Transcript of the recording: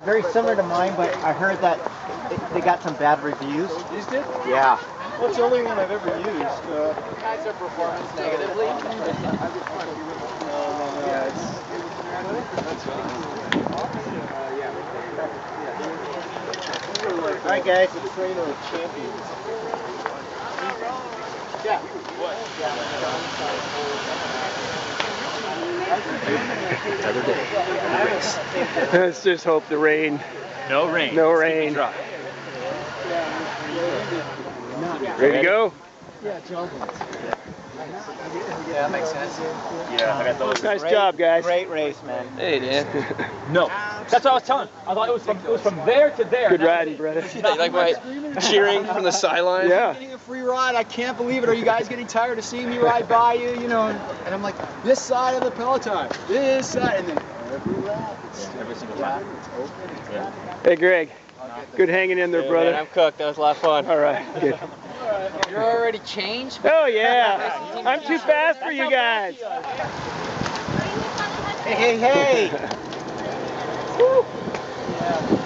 Very similar to mine, but I heard that they got some bad reviews. These did? Yeah. Well, it's the only one I've ever used. Guys are performance negatively. No, that's All right, guys. the trainer of champions. Yeah. Another day. Race. Let's just hope the rain. No rain. No rain. Ready to go? Yeah, jump. Yeah, that makes sense. Yeah, I got those. Nice job, guys. Great race, man. Hey, Dan. No. That's what I was telling. I thought it was from there to there. Good riding, brother. You like my cheering from the sideline? Yeah. Getting a free ride, I can't believe it. Are you guys getting tired of seeing me ride by you? You know, and I'm like, this side of the peloton, this side, and then every lap, Every single time. it's open. Yeah. Hey, Greg. Good hanging in there, brother. Man, I'm cooked. That was a lot of fun. All right. Good. You're already changed? Oh, yeah. I'm too fast for you guys. Hey, hey, hey. Woo. Yeah.